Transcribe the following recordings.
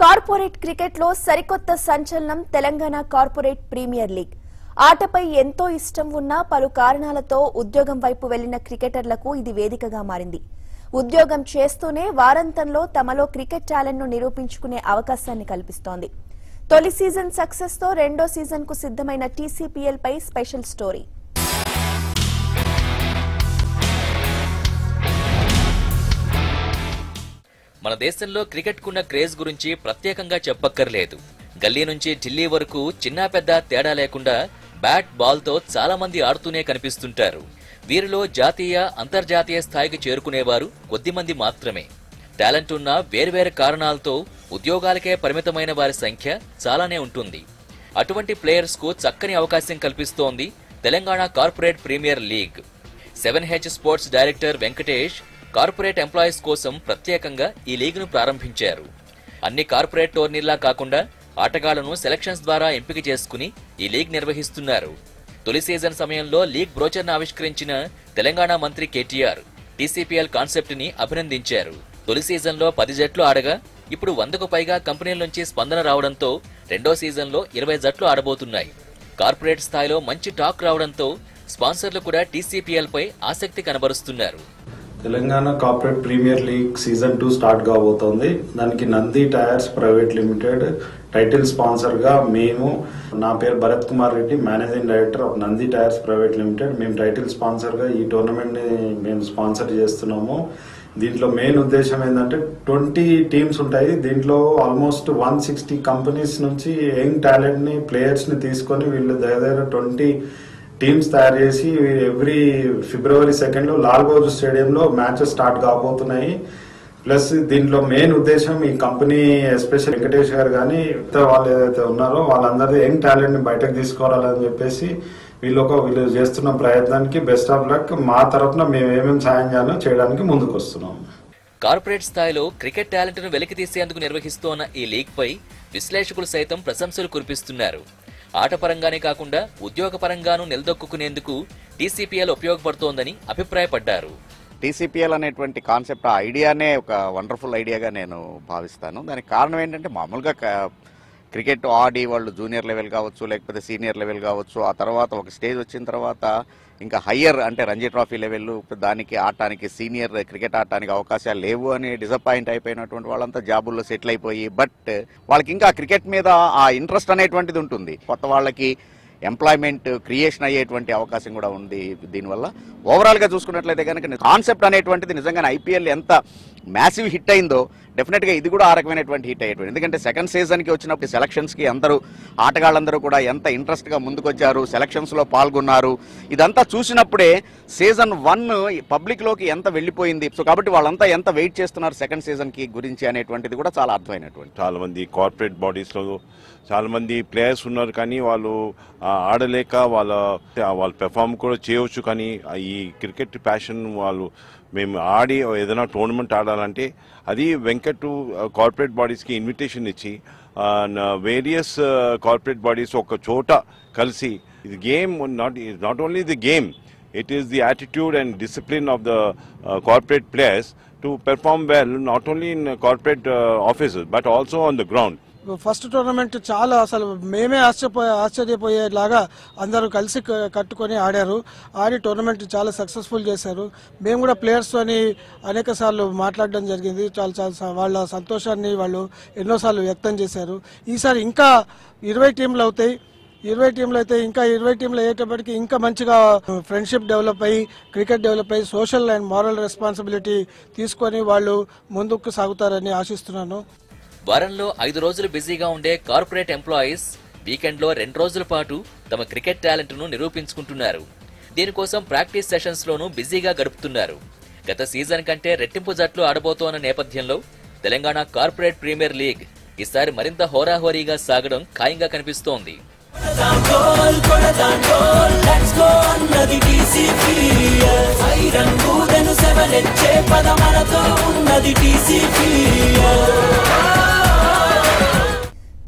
Corporate cricket లో సరికొత్త సంచలనం తెలంగాణ కార్పొరేట్ ప్రీమియర్ లీగ్. ఆటపై ఎంతో ఇష్టం ఉన్న పలు కారణాలతో ఉద్యోగం వైపు వెళ్లిన క్రికెటర్లకు ఇది వేదికగా మారింది. ఉద్యోగం చేస్తూనే వారాంతంలో తమలో క్రికెట్ టాలెంట్ ను నిరూపించుకునే అవకాశాన్ని కల్పిస్తోంది. తొలి సీజన్ సక్సెస్ తో రెండో సీజన్ కు సిద్ధమైన టీసీపీఎల్ పై స్పెషల్ స్టోరీ. మన దేశంలో క్రికెట్ కున్న క్రేజ్ గురించి ప్రత్యేకంగా చెప్పక్కర్లేదు. గల్లీ నుంచి ఢిల్లీ వరకు చిన్న పెద్ద తేడా లేకుండా బ్యాట్ బాల్ తో చాలా మంది ఆడుతూనే కనిపిస్తుంటారు. వీరిలో జాతీయ అంతర్జాతీయ స్థాయికి చేరుకునేవారు కొద్దిమంది మాత్రమే. టాలెంట్ ఉన్న వేర్వేరు కారణాలతో ఉద్యోగాలకే పరిమితమైన వారి సంఖ్య చాలానే ఉంటుంది. అటువంటి ప్లేయర్స్ కు చక్కని అవకాశం కల్పిస్తోంది Telangana corporate premier league. 7H sports director Venkatesh corporate employees కోసం ప్రత్యేకంగా ఈ లీగ్ ను ప్రారంభించారు. అన్ని కార్పొరేట్ టోర్నీల్లా కాకుండా ఆటగాళ్లను సెలక్షన్స్ ద్వారా ఎంపిక చేసుకుని ఈ లీగ్ నిర్వహిస్తున్నారు. తొలి సీజన్ సమయంలో లీగ్ బ్రోచర్ ను ఆవిష్కరించిన తెలంగాణ మంత్రి కేటీఆర్ టీసీపీఎల్ కాన్సెప్ట్ ని అభినందించారు. తొలి సీజన్ లో 10 జట్లు ఆడగా ఇప్పుడు 100కు పైగా కంపెనీల నుంచి స్పందన రావడంతో రెండో సీజన్ లో 20 జట్లు ఆడబోతున్నాయి. కార్పొరేట్ స్థాయిలో మంచి టాక్ రావడంతో స్పాన్సర్లు కూడా టీసీపీఎల్ పై ఆసక్తి కనబరుస్తున్నారు. Telangana corporate premier league season 2 start కాబోతోంది. దానికి Nandi tyres private limited title sponsor గా మేము, నా పేరు Bharat Kumar Reddy, managing director of Nandi tyres private limited, మేము టైటిల్ స్పాన్సర్ గా ఈ టోర్నమెంట్ ని మేము స్పాన్సర్ చేస్తున్నాము. దీంట్లో మెయిన్ ఉద్దేశం ఏంటంటే 20 టీమ్స్ ఉంటాయి. దీంట్లో ఆల్మోస్ట్ 160 కంపెనీస్ నుంచి యంగ్ టాలెంట్ ని, ప్లేయర్స్ ని తీసుకొని వీళ్ళు దగ్గర 20 టీమ్స్ తయారు చేసి ఎవ్రీ ఫిబ్రవరి 2 లాల్ బహదూర్ స్టేడియంలో మ్యాచెస్ స్టార్ట్ కాబోతున్నాయి. ప్లస్ దీంట్లో మెయిన్ ఉద్దేశం ఈ కంపెనీ ఎస్పెషల్ వెంకటేష్ గారు కానీ వాళ్ళు ఏదైతే ఉన్నారో వాళ్ళందరినీ యంగ్ టాలెంట్ ని బయటకు తీసుకురావాలని చెప్పేసి వీళ్ళు చేస్తున్న ప్రయత్నానికి బెస్ట్ ఆఫ్ లక్. మా తరఫున మేము ఏమేమి సాయం చేయాలో చేయడానికి ముందుకు వస్తున్నాం. కార్పొరేట్ స్థాయిలో క్రికెట్ టాలెంట్ ను వెలికి తీసేందుకు నిర్వహిస్తోన్న ఈ లీగ్ పై విశ్లేషకులు సైతం ప్రశంసలు కురిపిస్తున్నారు. ఆటపరంగానే కాకుండా ఉద్యోగపరంగానూ నిలదొక్కునేందుకు టీసీపీఎల్ ఉపయోగపడుతోందని అభిప్రాయపడ్డారు. టీసీపీఎల్ అనేటువంటి కాన్సెప్ట్, ఆ ఐడియానే ఒక వండర్ఫుల్ ఐడియాగా నేను భావిస్తాను. దానికి కారణం ఏంటంటే మామూలుగా క్రికెట్ ఆడి వాళ్ళు జూనియర్ లెవెల్ కావచ్చు, లేకపోతే సీనియర్ లెవెల్ కావచ్చు, ఆ తర్వాత ఒక స్టేజ్ వచ్చిన తర్వాత ఇంకా హయ్యర్ అంటే రంజీ ట్రోఫీ లెవెల్ దానికి ఆడటానికి, సీనియర్ క్రికెట్ ఆడటానికి అవకాశాలు లేవు అని డిసప్పాయింట్ అయిపోయినటువంటి వాళ్ళంతా జాబుల్లో సెటిల్ అయిపోయి, బట్ వాళ్ళకి ఇంకా క్రికెట్ మీద ఆ ఇంట్రెస్ట్ అనేటువంటిది ఉంటుంది. కొత్త వాళ్ళకి ఎంప్లాయ్మెంట్ క్రియేషన్ అయ్యేటువంటి అవకాశం కూడా ఉంది. దీనివల్ల ఓవరాల్ గా చూసుకున్నట్లయితే కనుక కాన్సెప్ట్ అనేటువంటిది నిజంగానే ఐపీఎల్ ఎంత మ్యాసివ్ హిట్ అయిందో డెఫినెట్ గా ఇది కూడా ఆ రకమైనటువంటి హిట్ అయ్యేటువంటి. ఎందుకంటే సెకండ్ సీజన్ కి వచ్చినప్పుడు సెలక్షన్స్ కి అందరూ ఆటగాళ్ళందరూ కూడా ఎంత ఇంట్రెస్ట్ గా ముందుకొచ్చారు, సెలక్షన్స్ లో పాల్గొన్నారు. ఇదంతా చూసినప్పుడే సీజన్ 1 పబ్లిక్ లోకి ఎంత వెళ్లిపోయింది. సో కాబట్టి వాళ్ళంతా ఎంత వెయిట్ చేస్తున్నారు సెకండ్ సీజన్ కి గురించి అనేటువంటిది కూడా చాలా అర్థమైనటువంటి. చాలా మంది కార్పొరేట్ బాడీస్ లో చాలా మంది ప్లేయర్స్ ఉన్నారు, కానీ వాళ్ళు ఆడలేక వాళ్ళ పెర్ఫార్మ్ కూడా చేయవచ్చు. కానీ ఈ క్రికెట్ ప్యాషన్ వాళ్ళు మేము ఆడి ఏదైనా టోర్నమెంట్ ఆడాలంటే అది వెంకట్ కార్పొరేట్ బాడీస్కి ఇన్విటేషన్ ఇచ్చి వేరియస్ కార్పొరేట్ బాడీస్ ఒక చోట కలిసి ఇది game not only the game, it is the attitude and discipline of the corporate players to perform well not only in corporate offices but also on the ground. First tournament చాలా అసలు మేమే ఆశ్చర్యపోయేలాగా అందరూ కలిసి కట్టుకొని ఆడారు. ఆడి టోర్నమెంట్ చాలా successful చేశారు. మేము కూడా ప్లేయర్స్తోని అనేక సార్లు మాట్లాడడం జరిగింది. చాలా వాళ్ళ సంతోషాన్ని వాళ్ళు ఎన్నోసార్లు వ్యక్తం చేశారు. ఈసారి ఇంకా 20 టీంలు అవుతాయి. 20 టీంలు అయితే ఇంకా 20 టీంలు అయ్యేటప్పటికి ఇంకా మంచిగా ఫ్రెండ్షిప్ డెవలప్ అయ్యి, క్రికెట్ డెవలప్ అయ్యి, సోషల్ అండ్ మారల్ రెస్పాన్సిబిలిటీ తీసుకొని వాళ్ళు ముందుకు సాగుతారని ఆశిస్తున్నాను. వారంలో 5 రోజులు బిజీగా ఉండే కార్పొరేట్ ఎంప్లాయీస్ వీకెండ్ లో 2 రోజుల పాటు తమ క్రికెట్ టాలెంట్ ను నిరూపించుకుంటున్నారు. దీనికోసం ప్రాక్టీస్ సెషన్స్ లోనూ బిజీగా గడుపుతున్నారు. గత సీజన్ కంటే రెట్టింపు జట్లు ఆడబోతోన్న నేపథ్యంలో తెలంగాణ కార్పొరేట్ ప్రీమియర్ లీగ్ ఈసారి మరింత హోరాహోరీగా సాగడం ఖాయంగా కనిపిస్తోంది.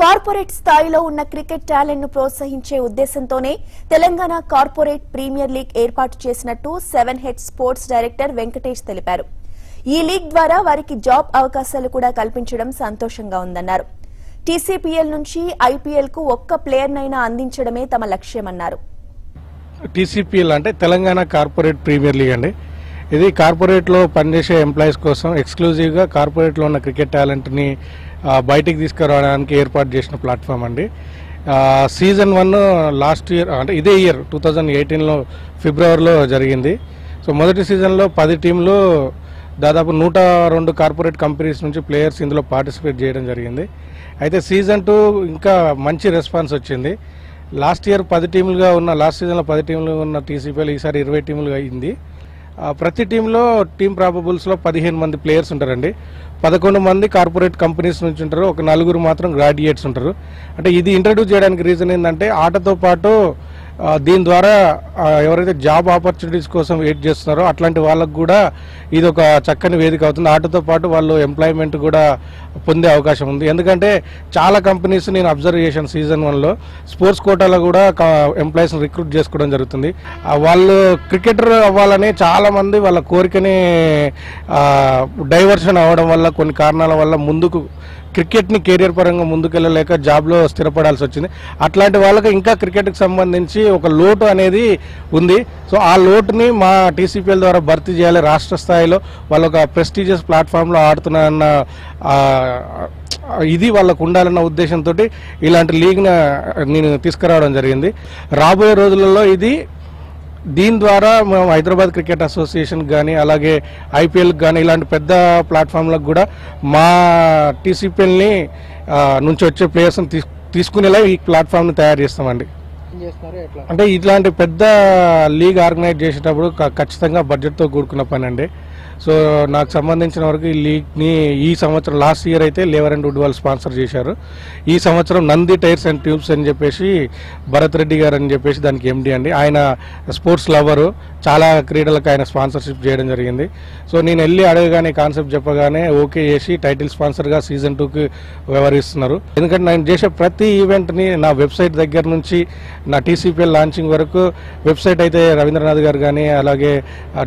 కార్పొరేట్ స్థాయిలో ఉన్న క్రికెట్ టాలెంట్ ను ప్రోత్సహించే ఉద్దేశంతోనే తెలంగాణ కార్పొరేట్ ప్రీమియర్ లీగ్ ఏర్పాటు చేసినట్టు 7H స్పోర్ట్స్ డైరెక్టర్ వెంకటేష్ తెలిపారు. ఈ లీగ్ ద్వారా వారికి జాబ్ అవకాశాలు కూడా కల్పించడం సంతోషంగా ఉందన్నారు. టీసీపీఎల్ నుంచి ఐపీఎల్ కు ఒక్క ప్లేయర్నైనా అందించడమే తమ లక్ష్యమన్నారు. టీసీపీఎల్ అంటే తెలంగాణ కార్పొరేట్ ప్రీమియర్ లీగ్ అండి. ఇది కార్పొరేట్లో పనిచేసే ఎంప్లాయీస్ కోసం ఎక్స్క్లూజివ్గా కార్పొరేట్లో ఉన్న క్రికెట్ టాలెంట్ని బయటికి తీసుకురావడానికి ఏర్పాటు చేసిన ప్లాట్ఫామ్ అండి. సీజన్ 1 లాస్ట్ ఇయర్ అంటే ఇదే ఇయర్ 2018లో ఫిబ్రవరిలో జరిగింది. సో మొదటి సీజన్లో 10 టీంలు దాదాపు 102 కార్పొరేట్ కంపెనీస్ నుంచి ప్లేయర్స్ ఇందులో పార్టిసిపేట్ చేయడం జరిగింది. అయితే సీజన్ 2 ఇంకా మంచి రెస్పాన్స్ వచ్చింది. లాస్ట్ ఇయర్ 10 టీంలుగా ఉన్న లాస్ట్ సీజన్లో 10 టీంలుగా ఉన్న టీసీపీఎల్ ఈసారి 20 టీంలుగా అయింది. ప్రతి టీంలో టీమ్ ప్రాబబుల్స్లో 15 మంది ప్లేయర్స్ ఉంటారండి. 11 మంది కార్పొరేట్ కంపెనీస్ నుంచి ఉంటారు, ఒక 4 మాత్రం గ్రాడ్యుయేట్స్ ఉంటారు. అంటే ఇది ఇంట్రడ్యూస్ చేయడానికి రీజన్ ఏంటంటే ఆటతో పాటు దీని ద్వారా ఎవరైతే జాబ్ ఆపర్చునిటీస్ కోసం వెయిట్ చేస్తున్నారో అట్లాంటి వాళ్ళకు కూడా ఇది ఒక చక్కని వేదిక అవుతుంది. ఆటతో పాటు వాళ్ళు ఎంప్లాయ్మెంట్ కూడా పొందే అవకాశం ఉంది. ఎందుకంటే చాలా కంపెనీస్ నేను అబ్జర్వ్ చేశాను సీజన్ 1లో స్పోర్ట్స్ కోటాలో కూడా ఎంప్లాయీస్ని రిక్రూట్ చేసుకోవడం జరుగుతుంది. వాళ్ళు క్రికెటర్ అవ్వాలని చాలా మంది వాళ్ళ కోరికని డైవర్షన్ అవ్వడం వల్ల కొన్ని కారణాల వల్ల ముందుకు క్రికెట్ని కెరియర్ పరంగా ముందుకెళ్ళలేక జాబ్లో స్థిరపడాల్సి వచ్చింది. అట్లాంటి వాళ్ళకి ఇంకా క్రికెట్కి సంబంధించి ఒక లోటు అనేది ఉంది. సో ఆ లోటుని మా టీసీపీఎల్ ద్వారా భర్తీ చేయాలి. రాష్ట్ర స్థాయిలో వాళ్ళు ఒక ప్రెస్టీజియస్ ప్లాట్ఫామ్లో ఆడుతున్నారన్న ఇది వాళ్ళకు ఉండాలన్న ఉద్దేశంతో ఇలాంటి లీగ్ని నేను తీసుకురావడం జరిగింది. రాబోయే రోజులలో దీని ద్వారా మేము హైదరాబాద్ క్రికెట్ అసోసియేషన్ కానీ అలాగే ఐపీఎల్కి కానీ ఇలాంటి పెద్ద ప్లాట్ఫామ్లకు కూడా మా టీసీపీఎల్ని నుంచి వచ్చే ప్లేయర్స్ని తీసుకునేలా ఈ ప్లాట్ఫామ్ని తయారు చేస్తామండి. అంటే ఇట్లాంటి పెద్ద లీగ్ ఆర్గనైజ్ చేసేటప్పుడు ఖచ్చితంగా బడ్జెట్తో కూడుకున్న పని అండి. సో నాకు సంబంధించిన వరకు ఈ లీగ్ని ఈ సంవత్సరం లాస్ట్ ఇయర్ అయితే లేవర్ అండ్ వుడ్ వాళ్ళు స్పాన్సర్ చేశారు. ఈ సంవత్సరం నంది టైర్స్ అండ్ ట్యూబ్స్ అని చెప్పేసి భరత్ రెడ్డి గారు అని చెప్పేసి దానికి ఎండి అండి. ఆయన స్పోర్ట్స్ లవరు, చాలా క్రీడలకు ఆయన స్పాన్సర్షిప్ చేయడం జరిగింది. సో నేను వెళ్ళి అడగగానే కాన్సెప్ట్ చెప్పగానే ఓకే చేసి టైటిల్ స్పాన్సర్గా సీజన్ 2కి వ్యవహరిస్తున్నారు. ఎందుకంటే నేను చేసే ప్రతి ఈవెంట్ని నా వెబ్సైట్ దగ్గర నుంచి నా టీసీపీఎల్ లాంచింగ్ వరకు వెబ్సైట్ అయితే రవీంద్రనాథ్ గారు కానీ అలాగే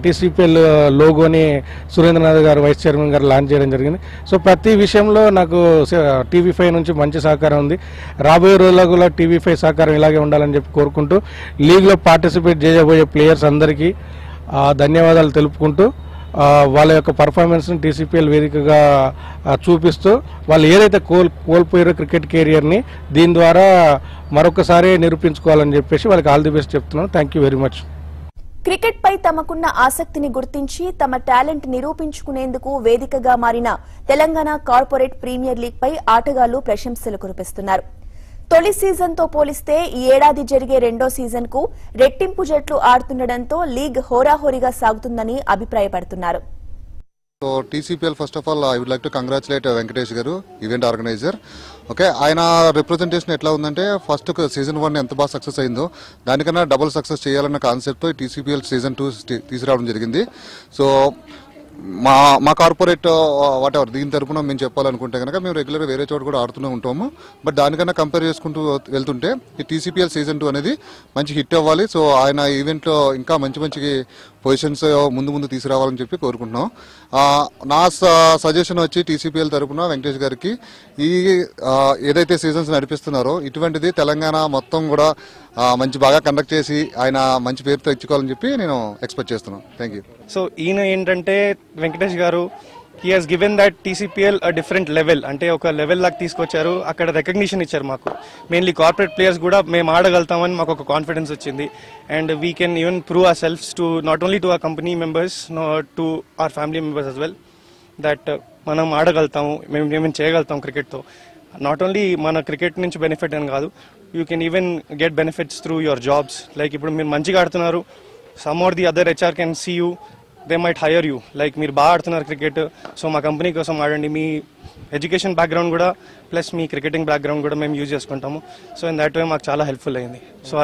టీసీపీఎల్ లోగోని సురేంద్రనాథ్ గారు వైస్ చైర్మన్ గారు లాంచ్ చేయడం జరిగింది. సో ప్రతి విషయంలో నాకు టీవీ5 నుంచి మంచి సహకారం ఉంది. రాబోయే రోజుల్లో కూడా టీవీ5 సహకారం ఇలాగే ఉండాలని చెప్పి కోరుకుంటూ లీగ్లో పార్టిసిపేట్ చేయబోయే ప్లేయర్స్ అందరికీ ధన్యవాదాలు తెలుపుకుంటూ వాళ్ళ యొక్క పర్ఫార్మెన్స్ని టీసీపీఎల్ వేదికగా చూపిస్తూ వాళ్ళు ఏదైతే కోల్పోయారో క్రికెట్ కెరియర్ని దీని ద్వారా మరొకసారి నిరూపించుకోవాలని చెప్పేసి వాళ్ళకి ఆల్ ది బెస్ట్ చెప్తున్నాను. Thank you very much. Cricket పై తమకున్న ఆసక్తిని గుర్తించి తమ టాలెంట్ నిరూపించుకునేందుకు వేదికగా మారిన తెలంగాణ కార్పొరేట్ ప్రీమియర్ లీగ్ పై ఆటగాళ్లు ప్రశంసలు కురిపిస్తున్నారు. తొలి సీజన్ తో పోలిస్తే ఈ ఏడాది జరిగే రెండో సీజన్ కు రెట్టింపు జట్లు ఆడుతుండటంతో లీగ్ హోరాహోరీగా సాగుతుందని అభిప్రాయపడుతున్నారు. So TCPL, first of all, I would like to congratulate Venkatesh Garu, event organizer. Okay, ఆయన రిప్రజెంటేషన్ ఎట్లా ఉందంటే ఫస్ట్ సీజన్ 1 ఎంత బాగా సక్సెస్ అయిందో దానికన్నా డబుల్ సక్సెస్ చేయాలన్న కాన్సెప్ట్తో TCPL సీజన్ 2 తీసుకురావడం జరిగింది. సో మా కార్పొరేట్ వాట్ ఎవర్ దీని తరపున మేము చెప్పాలనుకుంటే కనుక మేము రెగ్యులర్గా వేరే చోట కూడా ఆడుతూనే ఉంటాము. బట్ దానికన్నా కంపేర్ చేసుకుంటూ వెళ్తుంటే ఈ TCPL సీజన్ 2 అనేది మంచి హిట్ అవ్వాలి. సో ఆయన ఈవెంట్లో ఇంకా మంచి పొజిషన్స్ ముందు తీసుకురావాలని చెప్పి కోరుకుంటున్నాం. నా సజెషన్ వచ్చి TCPL తరపున వెంకటేష్ గారికి ఈ ఏదైతే సీజన్స్ నడిపిస్తున్నారో ఇటువంటిది తెలంగాణ మొత్తం కూడా మంచి బాగా కండక్ట్ చేసి ఆయన మంచి పేరుతో ఇచ్చుకోవాలని చెప్పి నేను ఎక్స్పెక్ట్ చేస్తున్నాను. Thank you. సో ఈయన ఏంటంటే వెంకటేష్ గారు he has given that TCPL a different level, అంటే ఒక లెవెల్ లాగా తీసుకొచ్చారు. అక్కడ రికగ్నిషన్ ఇచ్చారు మాకు. మెయిన్లీ కార్పొరేట్ ప్లేయర్స్ కూడా మేము ఆడగలుగుతామని మాకు ఒక కాన్ఫిడెన్స్ వచ్చింది. And we can even prove ourselves to not only to our company members, to our family members as well, that మనం ఆడగలుగుతాము, మేము చేయగలుగుతాం క్రికెట్తో. నాట్ ఓన్లీ మన క్రికెట్ నుంచి బెనిఫిట్ అని కాదు, you can even get benefits through your jobs. Like ఇప్పుడు మీరు మంచిగా ఆడుతున్నారు, some or the other HR can see you, they might hire you. Like మీరు బాగా ఆడుతున్నారు క్రికెట్, సో మా కంపెనీ కోసం ఆడండి. మీ ఎడ్యుకేషన్ బ్యాక్గ్రౌండ్ కూడా ప్లస్ మీ క్రికెటింగ్ బ్యాక్గ్రౌండ్ కూడా మేము యూజ్ చేసుకుంటాము. సో ఇన్ దట్ వే మాకు చాలా హెల్ప్ఫుల్ అయింది. So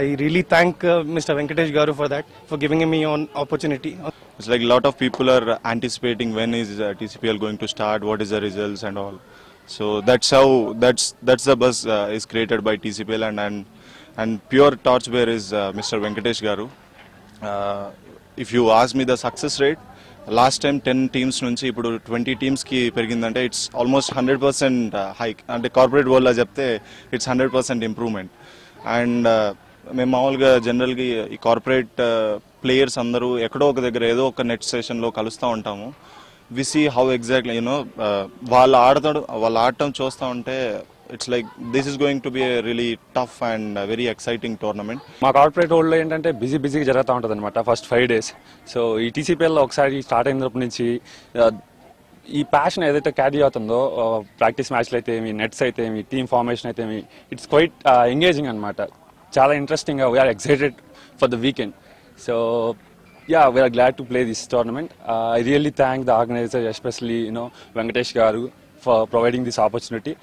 I really thank mister Venkatesh గారు for that, for giving me an opportunity. It's like a lot of people are anticipating when is TCPL going to start, what is the results and all. So that's how that's the buzz is created by TCPL and pure torchbearer is Mr. Venkatesh Garu. If you ask me the success rate, last time 10 teams నుంచి ఇప్పుడు 20 టీమ్స్కి పెరిగిందంటే it's almost 100% hike. అంటే corporate వరల్డ్లో చెప్తే it's 100% improvement. And మేము మామూలుగా జనరల్గా ఈ corporate players అందరూ ఎక్కడో ఒక దగ్గర ఏదో ఒక నెట్ సెషన్లో కలుస్తూ ఉంటాము. వి సీ హౌ ఎగ్జాక్ట్లీ వాళ్ళు ఆడటం చూస్తూ ఉంటే it's like this is going to be a really tough and very exciting tournament. మా కార్పొరేట్ వరల్డ్లో ఏంటంటే బిజీగా జరుగుతూ ఉంటుంది అనమాట ఫస్ట్ 5 days. సో ఈ టీసీపీఎల్లో ఒకసారి స్టార్ట్ అయినప్పటి నుంచి ఈ ప్యాషన్ ఏదైతే క్యారీ అవుతుందో ప్రాక్టీస్ మ్యాచ్లు అయితే ఏమి, నెట్స్ అయితే ఏమి, టీమ్ ఫార్మేషన్ అయితే ఏమి, ఇట్స్ క్వైట్ ఎంగేజింగ్ అనమాట. చాలా ఇంట్రెస్టింగ్గా we are excited for the weekend. So yeah, we are glad to play this tournament. I really thank the organizer, especially Venkatesh garu, for providing this opportunity.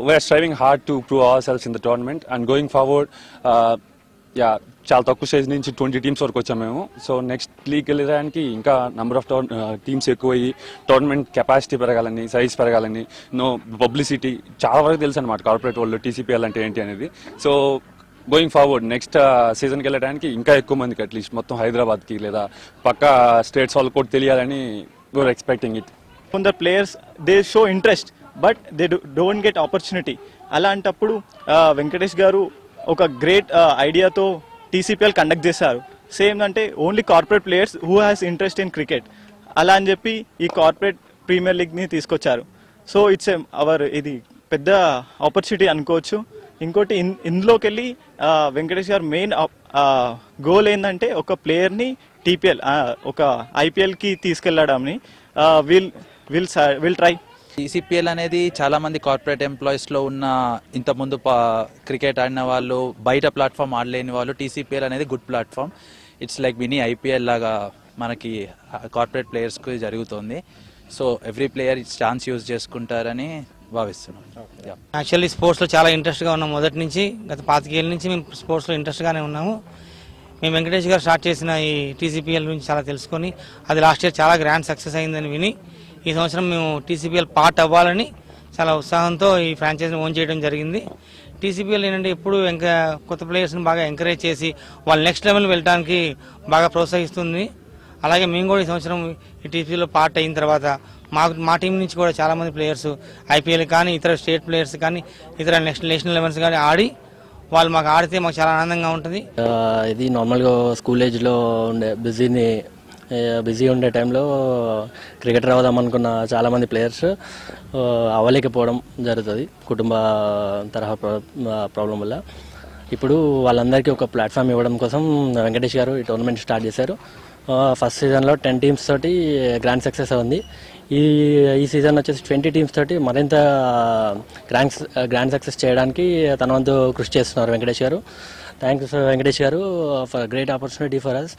We are striving hard to prove ourselves in the tournament and going forward. చాలా తక్కువ size నుంచి 20 teams వరకు వచ్చాము మేము. So next league వెళ్ళడానికి ఇంకా number of teams ఎక్కువయ్యి tournament capacity పెరగాలని, సైజ్ పెరగాలని, పబ్లిసిటీ చాలా వరకు తెలుసు అనమాట కార్పొరేట్ వరల్డ్ టీసీపీఎల్ అంటే ఏంటి అనేది. సో గోయింగ్ ఫార్వర్డ్ నెక్స్ట్ సీజన్కి వెళ్ళడానికి ఇంకా ఎక్కువ మందికి అట్లీస్ట్ మొత్తం హైదరాబాద్కి లేదా పక్క స్టేట్స్ వాళ్ళకి కూడా తెలియాలని వీఆర్ ఎక్స్పెక్టింగ్ ఇట్. కొందరు players they show interest but they don't get opportunity. అలాంటప్పుడు వెంకటేష్ గారు ఒక గ్రేట్ ఐడియాతో టీసీపీఎల్ కండక్ట్ చేశారు. సేమ్ అంటే only corporate players who has interest in cricket అలా అని చెప్పి ఈ కార్పొరేట్ ప్రీమియర్ లీగ్ని తీసుకొచ్చారు. సో ఇట్స్ ఇది పెద్ద ఆపర్చునిటీ అనుకోవచ్చు. ఇంకోటి ఇందులోకి వెళ్ళి వెంకటేష్ గారు మెయిన్ గోల్ ఏంటంటే ఒక ప్లేయర్ని టీపీఎల్ ఒక ఐపీఎల్కి తీసుకెళ్లడాన్ని విల్ ట్రై. టీసీపీఎల్ అనేది చాలా మంది కార్పొరేట్ ఎంప్లాయీస్లో ఉన్న ఇంతకుముందు క్రికెట్ ఆడిన వాళ్ళు, బయట ప్లాట్ఫామ్ ఆడలేని వాళ్ళు, టీసీపీఎల్ అనేది good platform. It's like mini IPL లాగా మనకి కార్పొరేట్ ప్లేయర్స్కి జరుగుతుంది. So every player chance use చేసుకుంటారని భావిస్తున్నాం. యాక్చువల్లీ స్పోర్ట్స్లో చాలా ఇంట్రెస్ట్గా ఉన్నాం మొదటి నుంచి. గత 25 ఏళ్ళ నుంచి మేము స్పోర్ట్స్లో ఇంట్రెస్ట్గానే ఉన్నాము. మేము వెంకటేష్ గారు స్టార్ట్ చేసిన ఈ టీసీపీఎల్ గురించి చాలా తెలుసుకొని అది లాస్ట్ ఇయర్ చాలా గ్రాండ్ సక్సెస్ అయిందని విని ఈ సంవత్సరం మేము టీసీపీఎల్ పార్ట్ అవ్వాలని చాలా ఉత్సాహంతో ఈ ఫ్రాంచైజీని ఓన్ చేయడం జరిగింది. టీసీపీఎల్ ఏంటంటే ఎప్పుడు ఇంకా కొత్త ప్లేయర్స్ని బాగా ఎంకరేజ్ చేసి వాళ్ళు నెక్స్ట్ లెవెల్ వెళ్ళడానికి బాగా ప్రోత్సహిస్తుంది. అలాగే మేము కూడా ఈ సంవత్సరం ఈ టీసీపీఎల్లో పార్ట్ అయిన తర్వాత మా టీం నుంచి కూడా చాలామంది ప్లేయర్స్ ఐపీఎల్ కానీ ఇతర స్టేట్ ప్లేయర్స్ కానీ ఇతర నెక్స్ట్ నేషనల్ లెవెల్స్ కానీ ఆడి వాళ్ళు మాకు ఆడితే మాకు చాలా ఆనందంగా ఉంటుంది. ఇది నార్మల్గా స్కూల్ ఏజ్లో ఉండే బిజీ ఉండే టైంలో క్రికెటర్ అవుదాం అనుకున్న చాలామంది ప్లేయర్స్ అవ్వలేకపోవడం జరుగుతుంది కుటుంబ తరహా ప్రాబ్లం వల్ల. ఇప్పుడు వాళ్ళందరికీ ఒక ప్లాట్ఫామ్ ఇవ్వడం కోసం వెంకటేష్ గారు ఈ టోర్నమెంట్ స్టార్ట్ చేశారు. ఫస్ట్ సీజన్లో 10 teams తోటి గ్రాండ్ సక్సెస్ ఉంది. ఈ సీజన్ వచ్చేసి 20 teams తోటి మరింత గ్రాండ్ సక్సెస్ చేయడానికి తన వంతు కృషి చేస్తున్నారు వెంకటేష్ గారు. థ్యాంక్స్ వెంకటేష్ గారు for great opportunity for us.